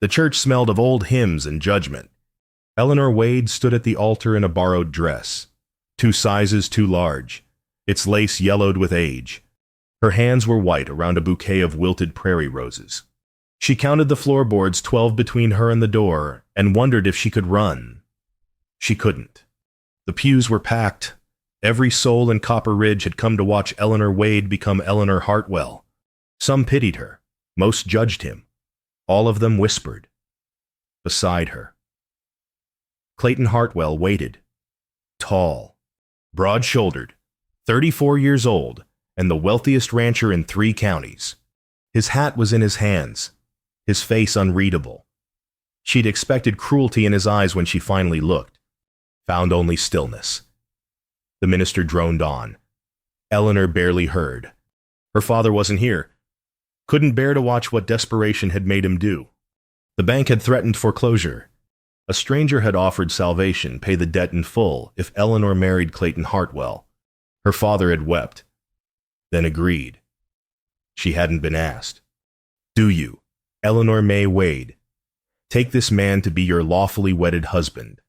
The church smelled of old hymns and judgment. Eleanor Wade stood at the altar in a borrowed dress, 2 sizes too large, its lace yellowed with age. Her hands were white around a bouquet of wilted prairie roses. She counted the floorboards 12 between her and the door and wondered if she could run. She couldn't. The pews were packed. Every soul in Copper Ridge had come to watch Eleanor Wade become Eleanor Hartwell. Some pitied her. Most judged him. All of them whispered. Beside her. Clayton Hartwell waited. Tall, broad-shouldered, 34 years old, and the wealthiest rancher in 3 counties. His hat was in his hands, his face unreadable. She'd expected cruelty in his eyes when she finally looked. Found only stillness. The minister droned on. Eleanor barely heard. Her father wasn't here. Couldn't bear to watch what desperation had made him do. The bank had threatened foreclosure. A stranger had offered salvation, pay the debt in full, if Eleanor married Clayton Hartwell. Her father had wept, then agreed. She hadn't been asked. Do you, Eleanor May Wade, take this man to be your lawfully wedded husband?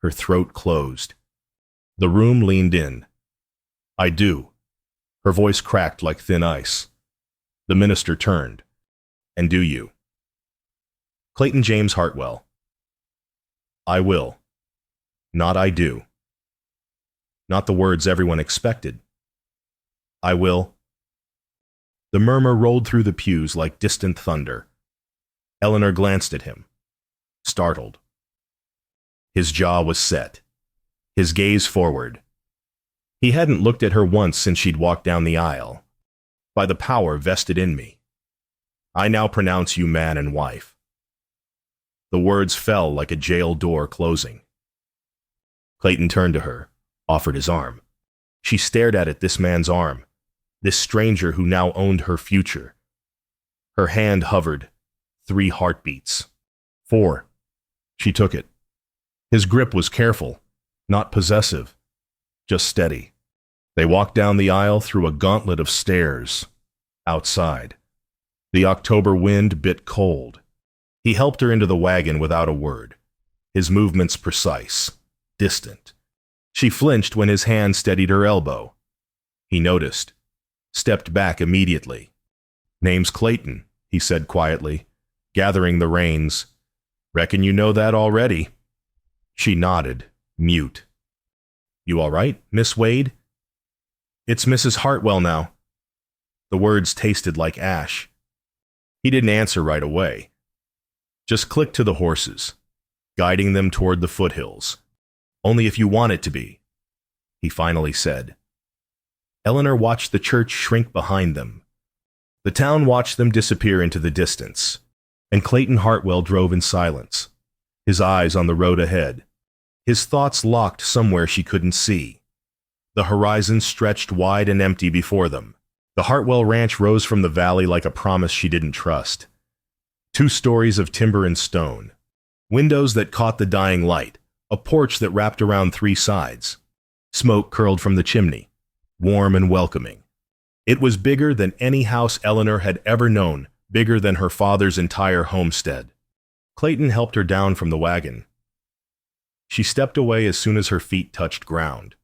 Her throat closed. The room leaned in. I do. Her voice cracked like thin ice. The minister turned. And do you? Clayton James Hartwell. I will. Not I do. Not the words everyone expected. I will. The murmur rolled through the pews like distant thunder. Eleanor glanced at him, startled. His jaw was set, his gaze forward. He hadn't looked at her once since she'd walked down the aisle. By the power vested in me, I now pronounce you man and wife. The words fell like a jail door closing. Clayton turned to her, offered his arm. She stared at it, this man's arm, this stranger who now owned her future. Her hand hovered, 3 heartbeats. 4. She took it. His grip was careful, not possessive, just steady. They walked down the aisle through a gauntlet of stairs. Outside. The October wind bit cold. He helped her into the wagon without a word, his movements precise, distant. She flinched when his hand steadied her elbow. He noticed, stepped back immediately. Name's Clayton, he said quietly, gathering the reins. Reckon you know that already. She nodded, mute. You all right, Miss Wade? It's Mrs. Hartwell now. The words tasted like ash. He didn't answer right away. Just clicked to the horses, guiding them toward the foothills. Only if you want it to be, he finally said. Eleanor watched the church shrink behind them. The town watched them disappear into the distance, and Clayton Hartwell drove in silence, his eyes on the road ahead, his thoughts locked somewhere she couldn't see. The horizon stretched wide and empty before them. The Hartwell ranch rose from the valley like a promise she didn't trust. 2 stories of timber and stone, windows that caught the dying light, a porch that wrapped around 3 sides. Smoke curled from the chimney, warm and welcoming. It was bigger than any house Eleanor had ever known, bigger than her father's entire homestead. Clayton helped her down from the wagon. She stepped away as soon as her feet touched ground.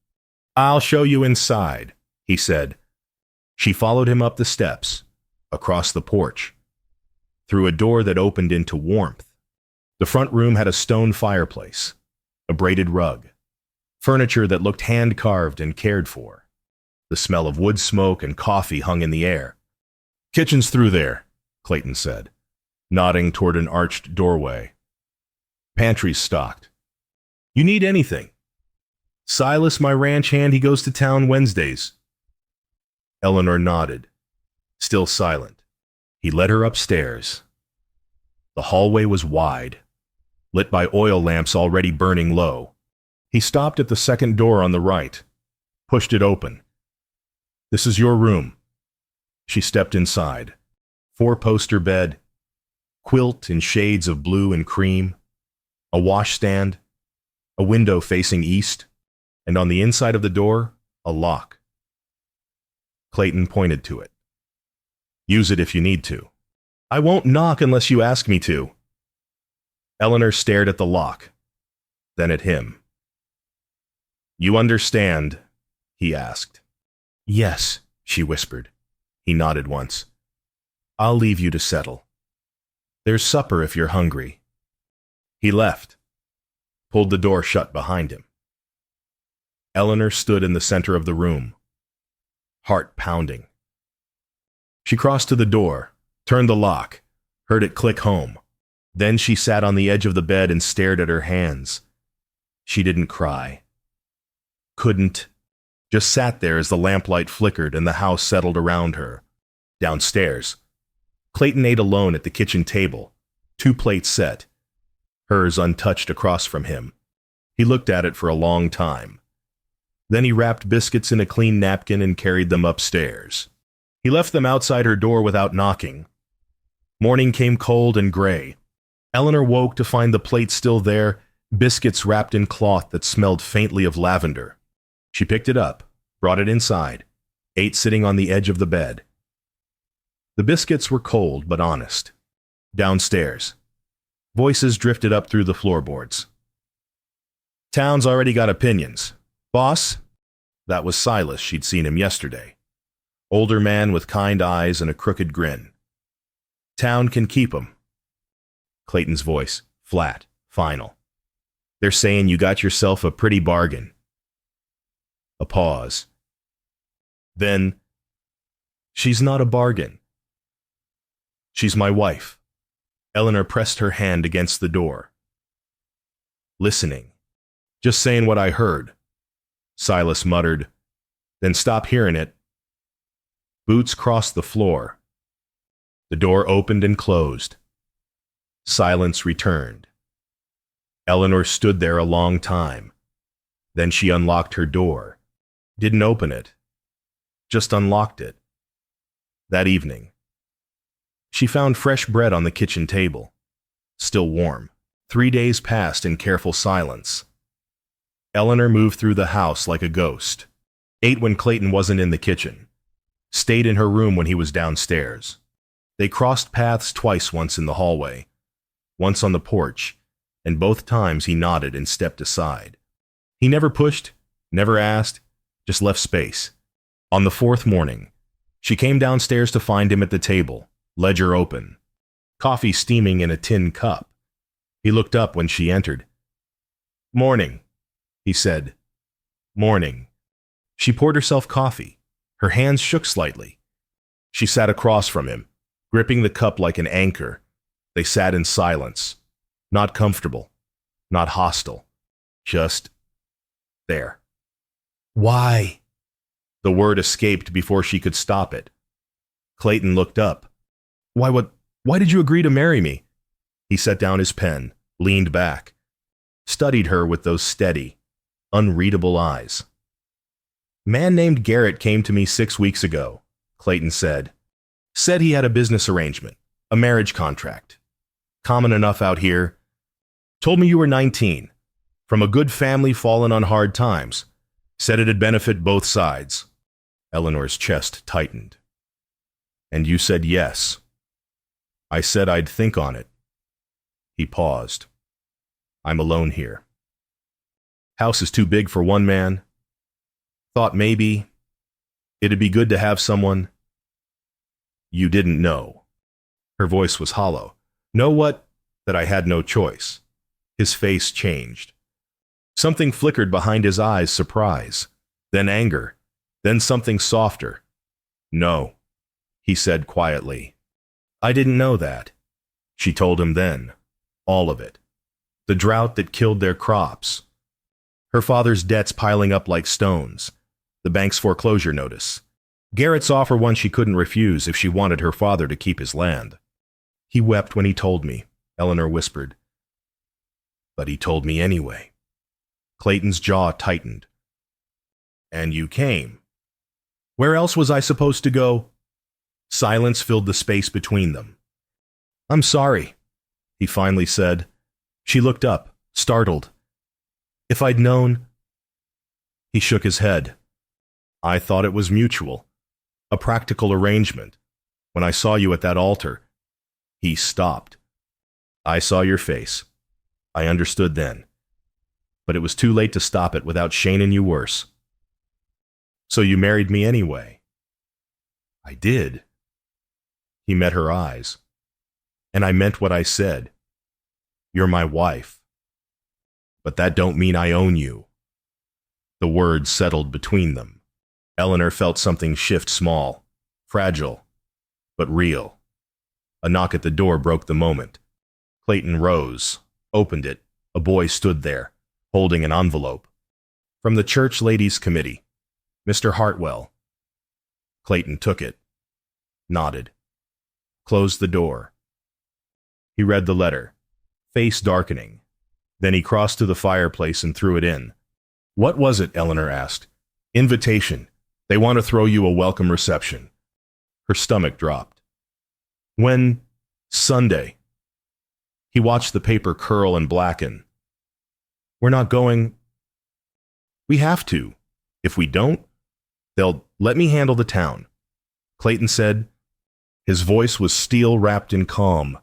I'll show you inside, he said. She followed him up the steps, across the porch, through a door that opened into warmth. The front room had a stone fireplace, a braided rug, furniture that looked hand-carved and cared for. The smell of wood smoke and coffee hung in the air. Kitchen's through there, Clayton said, nodding toward an arched doorway. Pantry's stocked. You need anything? Silas, my ranch hand, he goes to town Wednesdays. Eleanor nodded, still silent. He led her upstairs. The hallway was wide, lit by oil lamps already burning low. He stopped at the second door on the right, pushed it open. This is your room. She stepped inside. 4-poster bed, quilt in shades of blue and cream, a washstand, a window facing east, and on the inside of the door, a lock. Clayton pointed to it. Use it if you need to. I won't knock unless you ask me to. Eleanor stared at the lock, then at him. You understand? He asked. Yes, she whispered. He nodded once. I'll leave you to settle. There's supper if you're hungry. He left, pulled the door shut behind him. Eleanor stood in the center of the room, heart pounding. She crossed to the door, turned the lock, heard it click home. Then she sat on the edge of the bed and stared at her hands. She didn't cry. Couldn't. Just sat there as the lamplight flickered and the house settled around her. Downstairs, Clayton ate alone at the kitchen table, 2 plates set, hers untouched across from him. He looked at it for a long time. Then he wrapped biscuits in a clean napkin and carried them upstairs. He left them outside her door without knocking. Morning came cold and gray. Eleanor woke to find the plate still there, biscuits wrapped in cloth that smelled faintly of lavender. She picked it up, brought it inside, ate sitting on the edge of the bed. The biscuits were cold but honest. Downstairs, voices drifted up through the floorboards. Town's already got opinions. Boss? That was Silas. She'd seen him yesterday. Older man with kind eyes and a crooked grin. Town can keep 'em. Clayton's voice, flat, final. They're saying you got yourself a pretty bargain. A pause. Then, she's not a bargain. She's my wife. Eleanor pressed her hand against the door. Listening. Just saying what I heard. Silas muttered. Then stop hearing it. Boots crossed the floor. The door opened and closed. Silence returned. Eleanor stood there a long time. Then she unlocked her door. Didn't open it. Just unlocked it. That evening. She found fresh bread on the kitchen table. Still warm. 3 days passed in careful silence. Eleanor moved through the house like a ghost. Ate when Clayton wasn't in the kitchen. Stayed in her room when he was downstairs. They crossed paths twice, once in the hallway, once on the porch, and both times he nodded and stepped aside. He never pushed, never asked, just left space. On the 4th morning, she came downstairs to find him at the table, ledger open, coffee steaming in a tin cup. He looked up when she entered. Morning, he said. Morning. She poured herself coffee. Her hands shook slightly. She sat across from him, gripping the cup like an anchor. They sat in silence, not comfortable, not hostile, just there. Why? The word escaped before she could stop it. Clayton looked up. Why did you agree to marry me? He set down his pen, leaned back, studied her with those steady, unreadable eyes. Man named Garrett came to me 6 weeks ago, Clayton said. Said he had a business arrangement, a marriage contract. Common enough out here. Told me you were 19, from a good family fallen on hard times. Said it'd benefit both sides. Eleanor's chest tightened. And you said yes. I said I'd think on it. He paused. I'm alone here. House is too big for one man. Thought maybe it'd be good to have someone. You didn't know. Her voice was hollow. Know what? That I had no choice. His face changed. Something flickered behind his eyes, surprise, then anger, then something softer. No, he said quietly. I didn't know that. She told him then. All of it. The drought that killed their crops. Her father's debts piling up like stones. The bank's foreclosure notice. Garrett's offer one she couldn't refuse if she wanted her father to keep his land. He wept when he told me, Eleanor whispered. But he told me anyway. Clayton's jaw tightened. And you came. Where else was I supposed to go? Silence filled the space between them. I'm sorry, he finally said. She looked up, startled. If I'd known... He shook his head. I thought it was mutual. A practical arrangement. When I saw you at that altar, He stopped. I saw your face. I understood then. But it was too late to stop it without shaning you worse. So you married me anyway. I did. He met her eyes. And I meant what I said. You're my wife. But that don't mean I own you. The words settled between them. Eleanor felt something shift small, fragile, but real. A knock at the door broke the moment. Clayton rose, opened it. A boy stood there, holding an envelope. From the Church Ladies' Committee, Mr. Hartwell. Clayton took it, nodded, closed the door. He read the letter, face darkening. Then he crossed to the fireplace and threw it in. What was it? Eleanor asked. Invitation. They want to throw you a welcome reception. Her stomach dropped. When? Sunday. He watched the paper curl and blacken. We're not going. We have to. If we don't, they'll let me handle the town, Clayton said. His voice was steel wrapped in calm.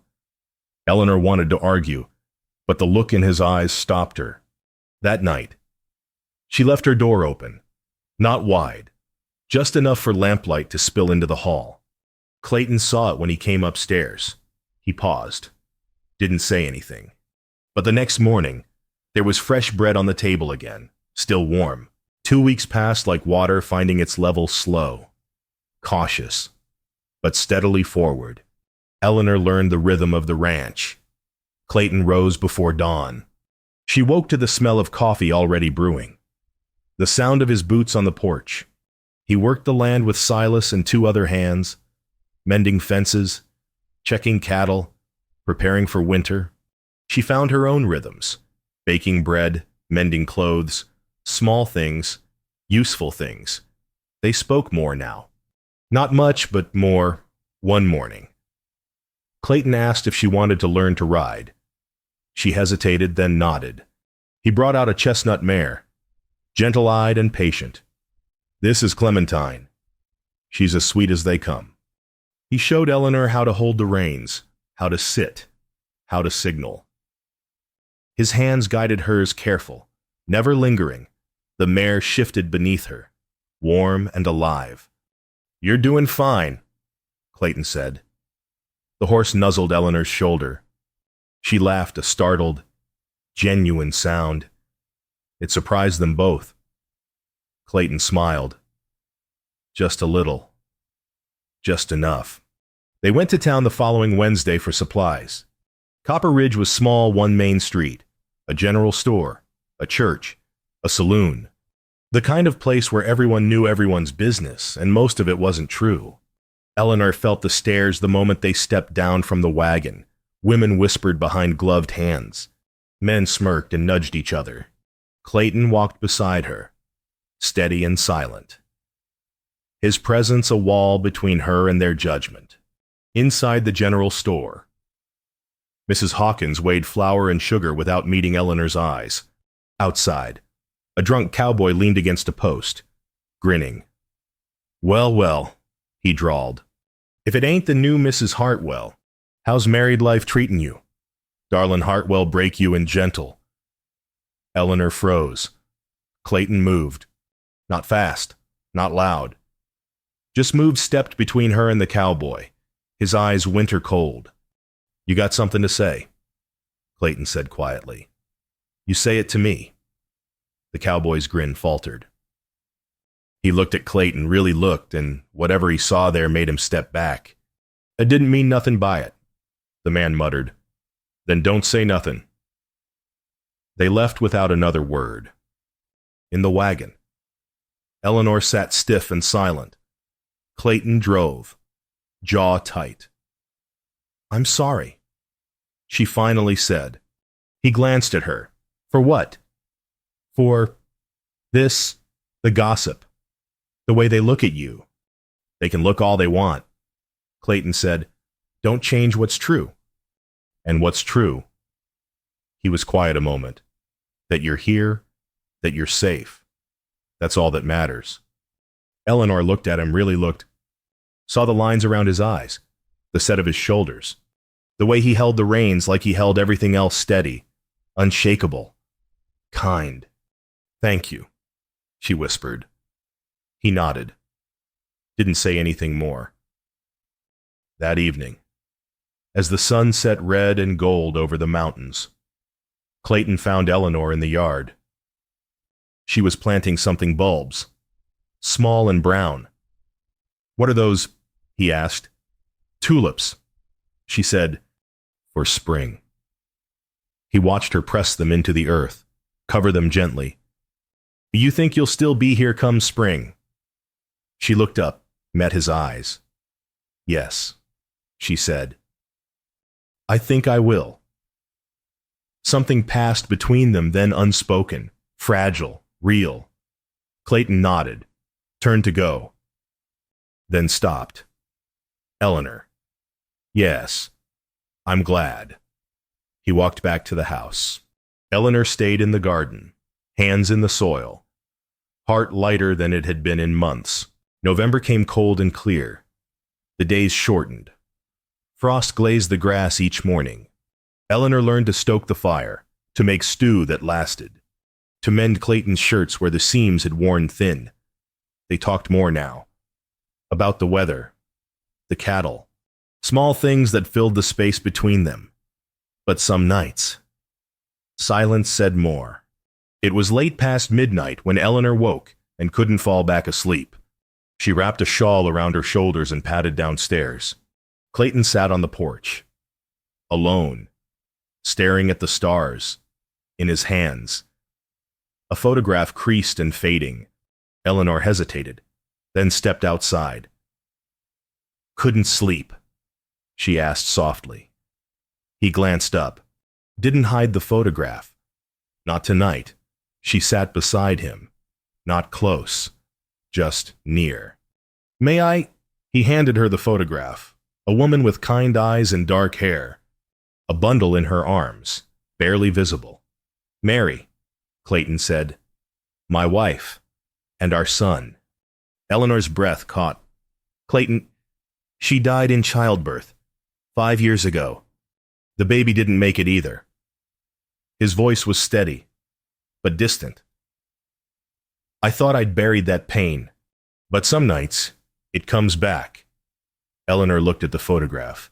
Eleanor wanted to argue, but the look in his eyes stopped her. That night, she left her door open, not wide, just enough for lamplight to spill into the hall. Clayton saw it when he came upstairs. He paused, didn't say anything. But the next morning, there was fresh bread on the table again, still warm. 2 weeks passed like water finding its level slow, cautious, but steadily forward. Eleanor learned the rhythm of the ranch. Clayton rose before dawn. She woke to the smell of coffee already brewing, the sound of his boots on the porch. He worked the land with Silas and 2 other hands, mending fences, checking cattle, preparing for winter. She found her own rhythms, baking bread, mending clothes, small things, useful things. They spoke more now. Not much, but more. One morning, Clayton asked if she wanted to learn to ride. She hesitated, then nodded. He brought out a chestnut mare, gentle-eyed and patient. This is Clementine. She's as sweet as they come. He showed Eleanor how to hold the reins, how to sit, how to signal. His hands guided hers careful, never lingering. The mare shifted beneath her, warm and alive. You're doing fine, Clayton said. The horse nuzzled Eleanor's shoulder. She laughed a startled, genuine sound. It surprised them both. Clayton smiled. Just a little. Just enough. They went to town the following Wednesday for supplies. Copper Ridge was small, one main street, a general store, a church, a saloon. The kind of place where everyone knew everyone's business, and most of it wasn't true. Eleanor felt the stares the moment they stepped down from the wagon. Women whispered behind gloved hands. Men smirked and nudged each other. Clayton walked beside her, steady and silent. His presence a wall between her and their judgment. Inside the general store, Mrs. Hawkins weighed flour and sugar without meeting Eleanor's eyes. Outside, a drunk cowboy leaned against a post, grinning. Well, well, he drawled. If it ain't the new Mrs. Hartwell, how's married life treatin' you? Darlin' Hartwell break you in gentle. Eleanor froze. Clayton moved. Not fast, not loud. Just moved stepped between her and the cowboy, his eyes winter cold. You got something to say? Clayton said quietly. You say it to me. The cowboy's grin faltered. He looked at Clayton, really looked, and whatever he saw there made him step back. I didn't mean nothing by it, the man muttered. Then don't say nothing. They left without another word. In the wagon, Eleanor sat stiff and silent. Clayton drove, jaw tight. I'm sorry, she finally said. He glanced at her. For what? For this, the gossip, the way they look at you. They can look all they want. Clayton said, don't change what's true. And what's true? He was quiet a moment. That you're here, that you're safe. That's all that matters. Eleanor looked at him, really looked, saw the lines around his eyes, the set of his shoulders. The way he held the reins like he held everything else steady, unshakable, kind. "Thank you," she whispered. He nodded. Didn't say anything more. That evening, as the sun set red and gold over the mountains, Clayton found Eleanor in the yard. She was planting something bulbs, small and brown. "What are those?" he asked. "Tulips," she said, "for spring." He watched her press them into the earth, cover them gently. "You think you'll still be here come spring?" She looked up, met his eyes. "Yes," she said. "I think I will." Something passed between them, then unspoken, fragile, real. Clayton nodded, turned to go, then stopped. "Eleanor." "Yes, I'm glad." He walked back to the house. Eleanor stayed in the garden, hands in the soil, heart lighter than it had been in months. November came cold and clear. The days shortened. Frost glazed the grass each morning. Eleanor learned to stoke the fire, to make stew that lasted, to mend Clayton's shirts where the seams had worn thin. They talked more now. About the weather, the cattle, small things that filled the space between them. But some nights, silence said more. It was late past midnight when Eleanor woke and couldn't fall back asleep. She wrapped a shawl around her shoulders and padded downstairs. Clayton sat on the porch, alone, staring at the stars, in his hands. A photograph creased and fading. Eleanor hesitated, then stepped outside. "Couldn't sleep?" she asked softly. He glanced up, didn't hide the photograph. Not tonight. She sat beside him, not close, just near. "May I?" He handed her the photograph, a woman with kind eyes and dark hair, a bundle in her arms, barely visible. "Mary," Clayton said. "My wife, and our son." Eleanor's breath caught. "Clayton, she died in childbirth, 5 years ago. The baby didn't make it either." His voice was steady, but distant. "I thought I'd buried that pain, but some nights it comes back." Eleanor looked at the photograph,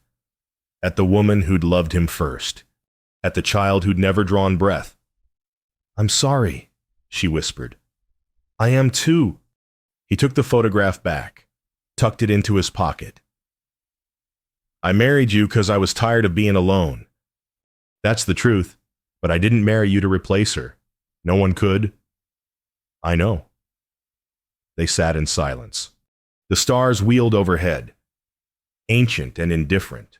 at the woman who'd loved him first, at the child who'd never drawn breath. "I'm sorry," she whispered. "I am too." He took the photograph back, tucked it into his pocket. "I married you because I was tired of being alone. That's the truth, but I didn't marry you to replace her. No one could." "I know." They sat in silence. The stars wheeled overhead, ancient and indifferent.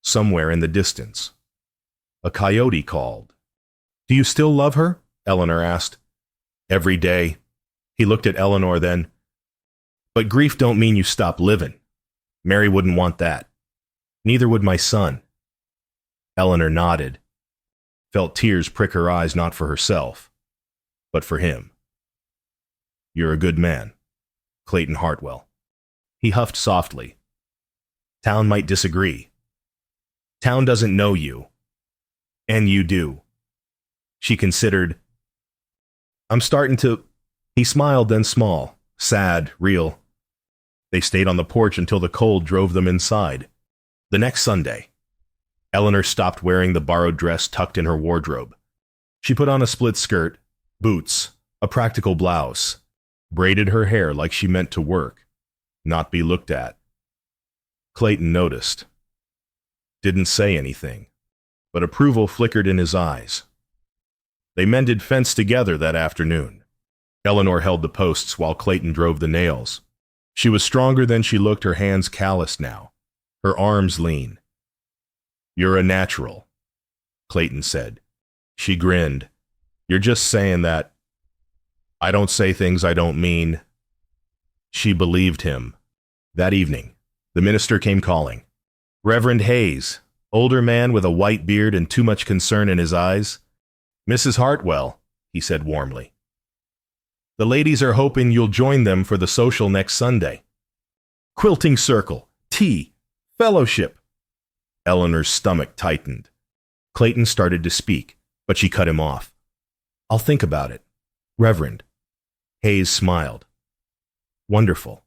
Somewhere in the distance, a coyote called. "Do you still love her?" Eleanor asked. "Every day." He looked at Eleanor then. "But grief don't mean you stop living. Mary wouldn't want that. Neither would my son." Eleanor nodded, felt tears prick her eyes, not for herself, but for him. "You're a good man, Clayton Hartwell." He huffed softly. "Town might disagree. Town doesn't know you. And you do." She considered. "I'm starting to..." He smiled, then small, sad, real. They stayed on the porch until the cold drove them inside. The next Sunday, Eleanor stopped wearing the borrowed dress tucked in her wardrobe. She put on a split skirt, boots, a practical blouse, braided her hair like she meant to work, not be looked at. Clayton noticed. Didn't say anything, but approval flickered in his eyes. They mended fence together that afternoon. Eleanor held the posts while Clayton drove the nails. She was stronger than she looked, her hands calloused now, her arms lean. "You're a natural," Clayton said. She grinned. "You're just saying that." "I don't say things I don't mean." She believed him. That evening, the minister came calling. Reverend Hayes, older man with a white beard and too much concern in his eyes. "Mrs. Hartwell," he said warmly. "The ladies are hoping you'll join them for the social next Sunday. Quilting circle, tea, fellowship." Eleanor's stomach tightened. Clayton started to speak, but she cut him off. I'll think about it. Reverend. Hayes smiled. Wonderful.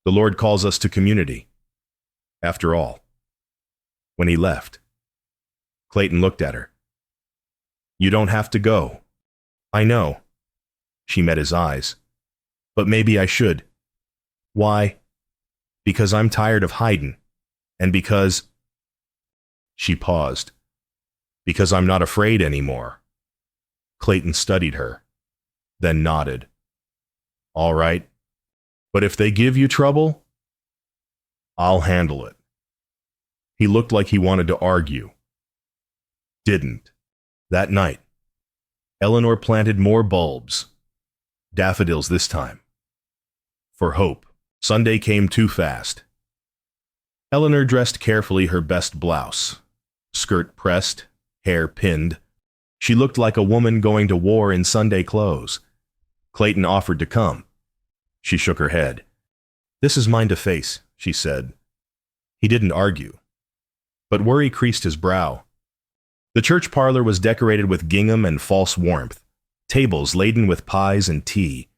The Lord calls us to community. After all. When he left, Clayton looked at her. You don't have to go. I know. She met his eyes. But maybe I should. Why? Because I'm tired of hiding. And because... She paused. Because I'm not afraid anymore. Clayton studied her, then nodded. All right. But if they give you trouble, I'll handle it. He looked like he wanted to argue. Didn't. That night, Eleanor planted more bulbs. Daffodils this time. For hope. Sunday came too fast. Eleanor dressed carefully, her best blouse. Skirt pressed, hair pinned. She looked like a woman going to war in Sunday clothes. Clayton offered to come. She shook her head. This is mine to face, she said. He didn't argue. But worry creased his brow. The church parlor was decorated with gingham and false warmth, tables laden with pies and tea.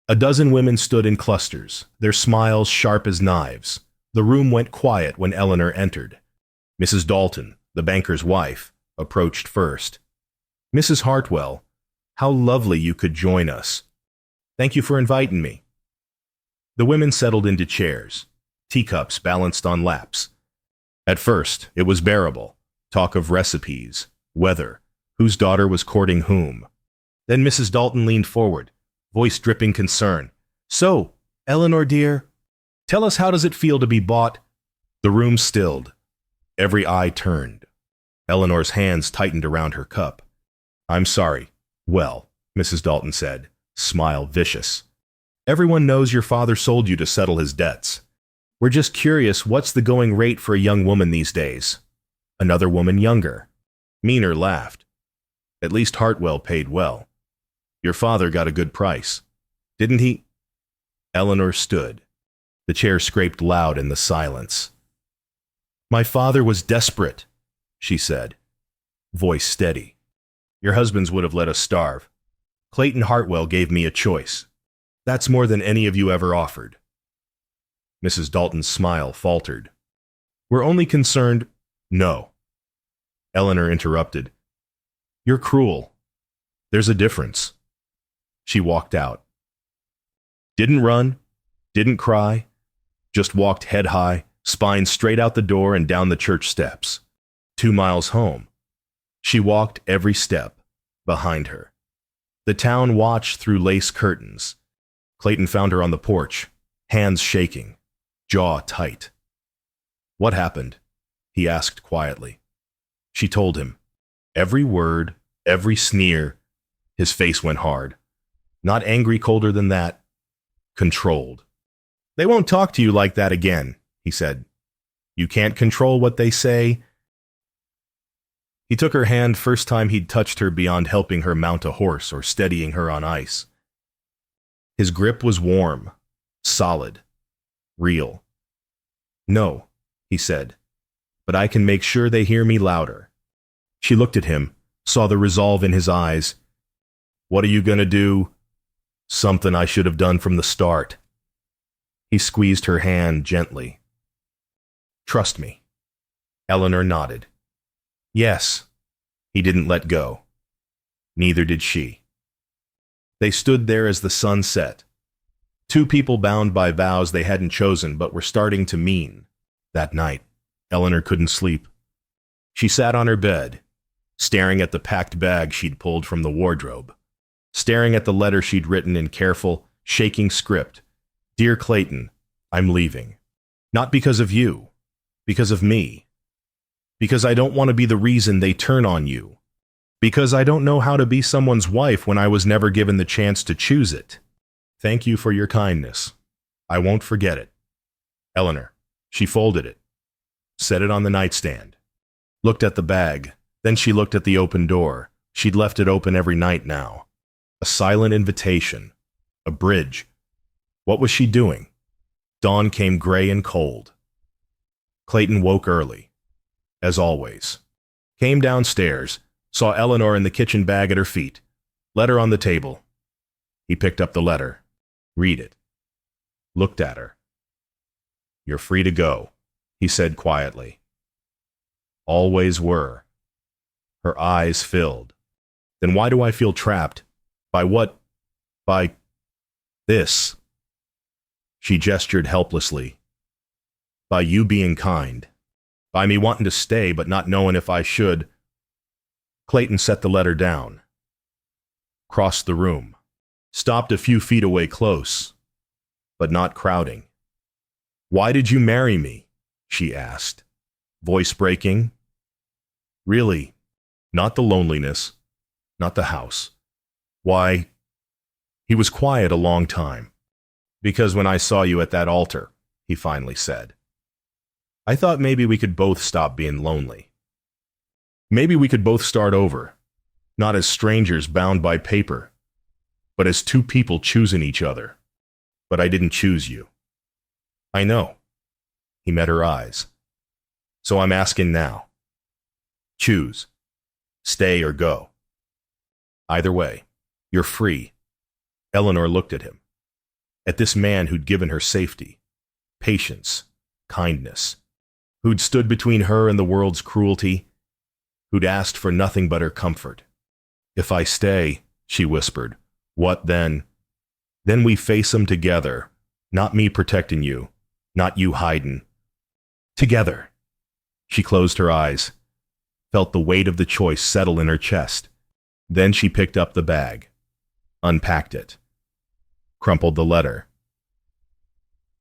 A dozen women stood in clusters, their smiles sharp as knives. The room went quiet when Eleanor entered. Mrs. Dalton, the banker's wife, approached first. Mrs. Hartwell, how lovely you could join us. Thank you for inviting me. The women settled into chairs, teacups balanced on laps. At first, it was bearable. Talk of recipes, weather, whose daughter was courting whom. Then Mrs. Dalton leaned forward, voice dripping concern. So, Eleanor dear, tell us, how does it feel to be bought? The room stilled. Every eye turned. Eleanor's hands tightened around her cup. I'm sorry. Well, Mrs. Dalton said, smile vicious. Everyone knows your father sold you to settle his debts. We're just curious, what's the going rate for a young woman these days? Another woman younger. Meaner laughed. At least Hartwell paid well. Your father got a good price. Didn't he? Eleanor stood. The chair scraped loud in the silence. My father was desperate, she said, voice steady. Your husbands would have let us starve. Clayton Hartwell gave me a choice. That's more than any of you ever offered. Mrs. Dalton's smile faltered. We're only concerned... No. Eleanor interrupted. You're cruel. There's a difference. She walked out. Didn't run, didn't cry, just walked head high, spine straight out the door and down the church steps. 2 miles home. She walked every step behind her. The town watched through lace curtains. Clayton found her on the porch, hands shaking, jaw tight. What happened? He asked quietly. She told him. Every word, every sneer. His face went hard. Not angry, colder than that. Controlled. They won't talk to you like that again, he said. You can't control what they say. He took her hand, first time he'd touched her beyond helping her mount a horse or steadying her on ice. His grip was warm, solid, real. No, he said, but I can make sure they hear me louder. She looked at him, saw the resolve in his eyes. What are you going to do? Something I should have done from the start. He squeezed her hand gently. Trust me. Eleanor nodded. Yes. He didn't let go. Neither did she. They stood there as the sun set. Two people bound by vows they hadn't chosen but were starting to mean. That night, Eleanor couldn't sleep. She sat on her bed, staring at the packed bag she'd pulled from the wardrobe, staring at the letter she'd written in careful, shaking script. Dear Clayton, I'm leaving. Not because of you, because of me. Because I don't want to be the reason they turn on you. Because I don't know how to be someone's wife when I was never given the chance to choose it. Thank you for your kindness. I won't forget it. Eleanor. She folded it, set it on the nightstand, looked at the bag, then she looked at the open door. She'd left it open every night now. A silent invitation. A bridge. What was she doing? Dawn came gray and cold. Clayton woke early. as always. Came downstairs, saw Eleanor in the kitchen bag at her feet. Letter on the table. He picked up the letter. Read it. Looked at her. You're free to go, he said quietly. Always were. Her eyes filled. Then why do I feel trapped? By what? By this. She gestured helplessly. By you being kind. By me wanting to stay but not knowing if I should. Clayton set the letter down. Crossed the room. Stopped a few feet away close, but not crowding. Why did you marry me? She asked, voice breaking. Really, not the loneliness, not the house. Why? He was quiet a long time. Because when I saw you at that altar, he finally said. I thought maybe we could both stop being lonely. Maybe we could both start over, not as strangers bound by paper, but as two people choosing each other. But I didn't choose you. I know. He met her eyes. So I'm asking now. Choose. Stay or go. Either way, you're free. Eleanor looked at him. At this man who'd given her safety, patience, kindness, who'd stood between her and the world's cruelty, who'd asked for nothing but her comfort. If I stay, she whispered, what then? Then we face 'em together, not me protecting you, not you hiding. Together. She closed her eyes, felt the weight of the choice settle in her chest. Then she picked up the bag, unpacked it, crumpled the letter.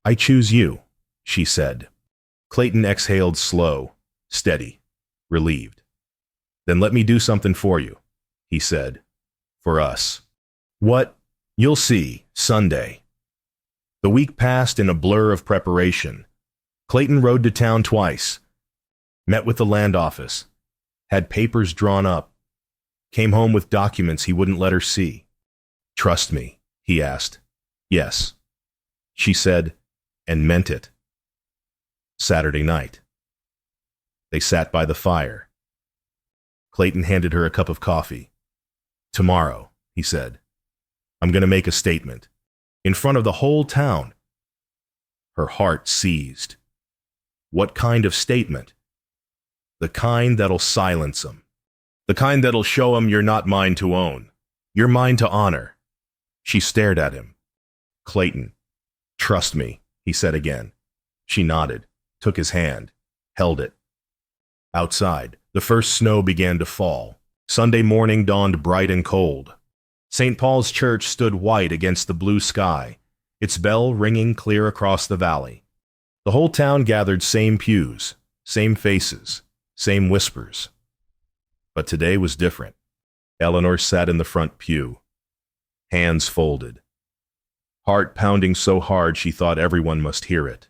I choose you, she said. Clayton exhaled slow, steady, relieved. Then let me do something for you, he said. For us. What? You'll see, Sunday. The week passed in a blur of preparation. Clayton rode to town twice, met with the land office, had papers drawn up, came home with documents he wouldn't let her see. Trust me, he asked. Yes, she said, and meant it. Saturday night. They sat by the fire. Clayton handed her a cup of coffee. Tomorrow, he said, I'm going to make a statement. In front of the whole town. Her heart seized. What kind of statement? The kind that'll silence 'em. The kind that'll show 'em you're not mine to own. You're mine to honor. She stared at him. Clayton, trust me, he said again. She nodded, took his hand, held it. Outside, the first snow began to fall. Sunday morning dawned bright and cold. St. Paul's Church stood white against the blue sky, its bell ringing clear across the valley. The whole town gathered same pews, same faces, same whispers. But today was different. Eleanor sat in the front pew, hands folded, heart pounding so hard she thought everyone must hear it.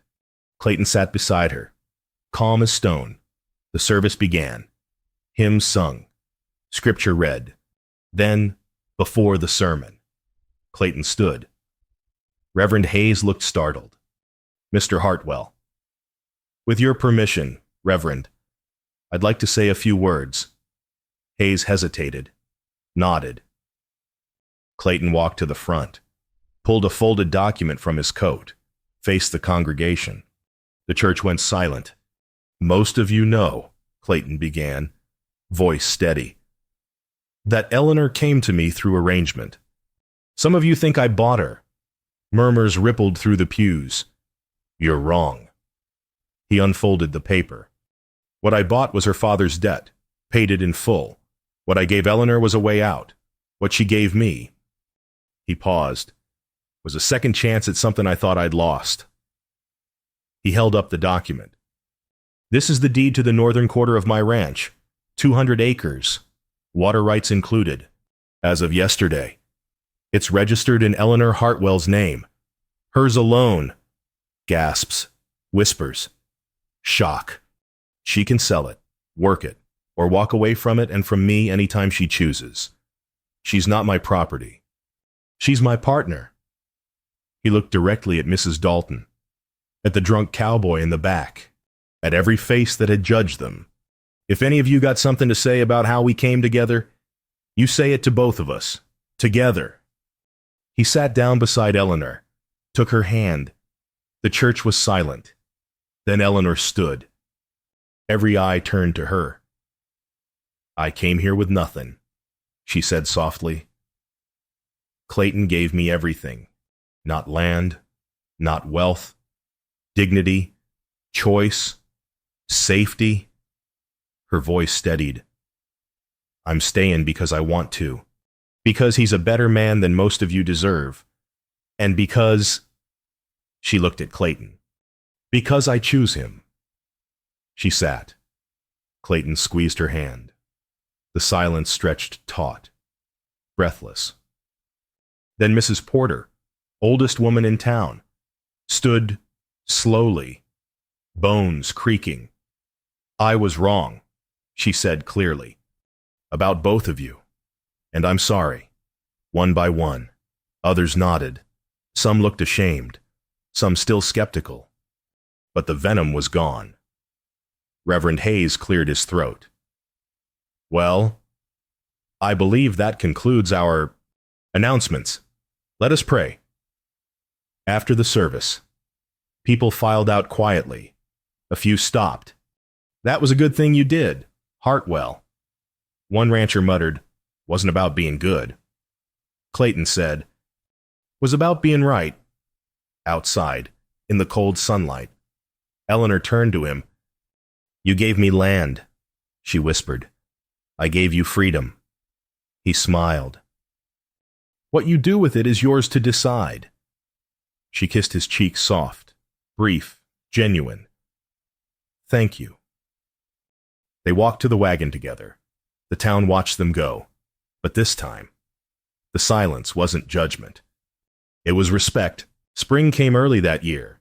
Clayton sat beside her, calm as stone. The service began. Hymns sung, scripture read. Then, before the sermon, Clayton stood. Reverend Hayes looked startled. Mr. Hartwell, with your permission, Reverend, I'd like to say a few words. Hayes hesitated, nodded. Clayton walked to the front, pulled a folded document from his coat, faced the congregation. The church went silent. Most of you know, Clayton began, voice steady, that Eleanor came to me through arrangement. Some of you think I bought her. Murmurs rippled through the pews. You're wrong. He unfolded the paper. What I bought was her father's debt, paid it in full. What I gave Eleanor was a way out. What she gave me, he paused, was a second chance at something I thought I'd lost. He held up the document. This is the deed to the northern quarter of my ranch, 200 acres, water rights included, as of yesterday. It's registered in Eleanor Hartwell's name. Hers alone. Gasps, whispers, shock. She can sell it, work it, or walk away from it and from me anytime she chooses. She's not my property. She's my partner. He looked directly at Mrs. Dalton, at the drunk cowboy in the back, at every face that had judged them. If any of you got something to say about how we came together, you say it to both of us. Together. He sat down beside Eleanor, took her hand. The church was silent. Then Eleanor stood. Every eye turned to her. I came here with nothing, she said softly. Clayton gave me everything. Not land, not wealth, dignity, choice, safety. Her voice steadied. I'm staying because I want to. Because he's a better man than most of you deserve. And because... She looked at Clayton. Because I choose him. She sat. Clayton squeezed her hand. The silence stretched taut, breathless. Then Mrs. Porter, oldest woman in town, stood slowly, bones creaking. I was wrong, she said clearly, about both of you, and I'm sorry. One by one, others nodded. Some looked ashamed, some still skeptical. But the venom was gone. Reverend Hayes cleared his throat. Well, I believe that concludes our announcements. Let us pray. After the service, people filed out quietly. A few stopped. That was a good thing you did, Hartwell. One rancher muttered, wasn't about being good. Clayton said, was about being right. Outside, in the cold sunlight, Eleanor turned to him. You gave me land, she whispered. I gave you freedom. He smiled. What you do with it is yours to decide. She kissed his cheek soft, brief, genuine. Thank you. They walked to the wagon together. The town watched them go. But this time, the silence wasn't judgment. It was respect. Spring came early that year.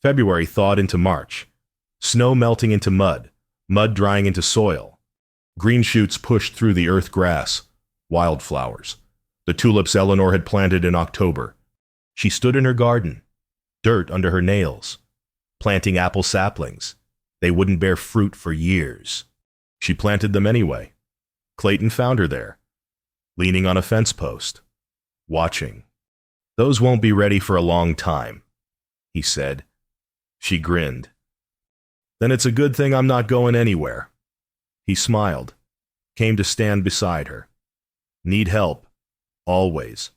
February thawed into March. Snow melting into mud, mud drying into soil. Green shoots pushed through the earth grass, wildflowers. The tulips Eleanor had planted in October. She stood in her garden, dirt under her nails, planting apple saplings. They wouldn't bear fruit for years. She planted them anyway. Clayton found her there, leaning on a fence post, watching. Those won't be ready for a long time, he said. She grinned. Then it's a good thing I'm not going anywhere. He smiled, came to stand beside her. Need help, always.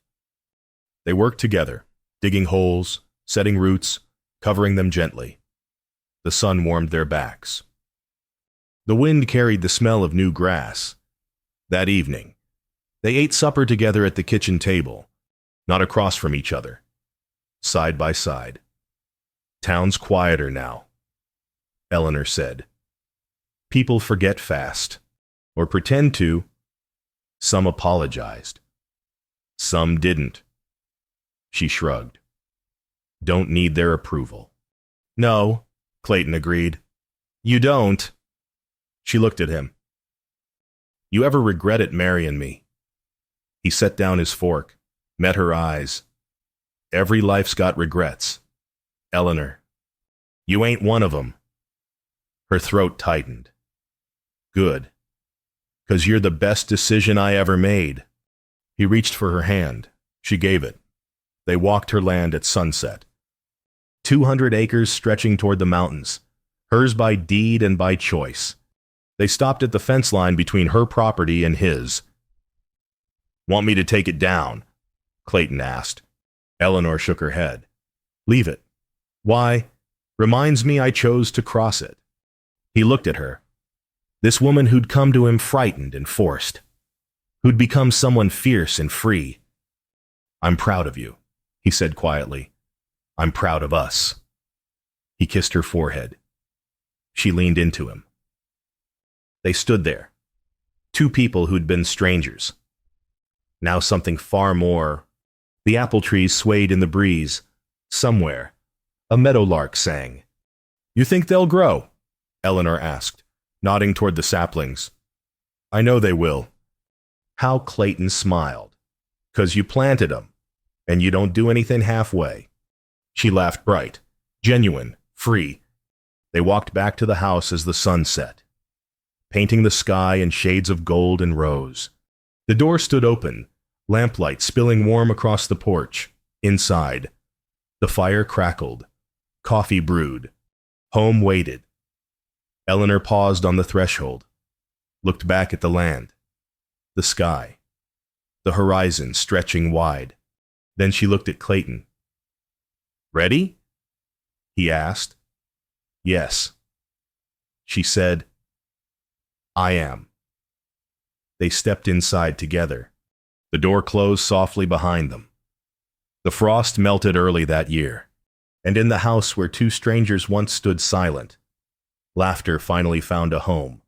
They worked together, digging holes, setting roots, covering them gently. The sun warmed their backs. The wind carried the smell of new grass. That evening, they ate supper together at the kitchen table, not across from each other, side by side. Town's quieter now, Eleanor said. People forget fast, or pretend to. Some apologized. Some didn't. She shrugged. Don't need their approval. No, Clayton agreed. You don't. She looked at him. You ever regretted marrying me? He set down his fork, met her eyes. Every life's got regrets. Eleanor, you ain't one of 'em. Her throat tightened. Good. 'Cause you're the best decision I ever made. He reached for her hand. She gave it. They walked her land at sunset. 200 acres stretching toward the mountains, hers by deed and by choice. They stopped at the fence line between her property and his. Want me to take it down? Clayton asked. Eleanor shook her head. Leave it. Why? Reminds me I chose to cross it. He looked at her. This woman who'd come to him frightened and forced, who'd become someone fierce and free. I'm proud of you, he said quietly. I'm proud of us. He kissed her forehead. She leaned into him. They stood there, two people who'd been strangers. Now something far more. The apple trees swayed in the breeze. Somewhere, a meadowlark sang. You think they'll grow? Eleanor asked, nodding toward the saplings. I know they will. How Clayton smiled. 'Cause you planted 'em, and you don't do anything halfway. She laughed bright, genuine, free. They walked back to the house as the sun set. painting the sky in shades of gold and rose. The door stood open, lamplight spilling warm across the porch. Inside, the fire crackled. Coffee brewed. Home waited. Eleanor paused on the threshold, looked back at the land, the sky, the horizon stretching wide. Then she looked at Clayton. "Ready?" he asked. "Yes." She said, "I am." They stepped inside together. The door closed softly behind them. The frost melted early that year, and in the house where two strangers once stood silent, laughter finally found a home.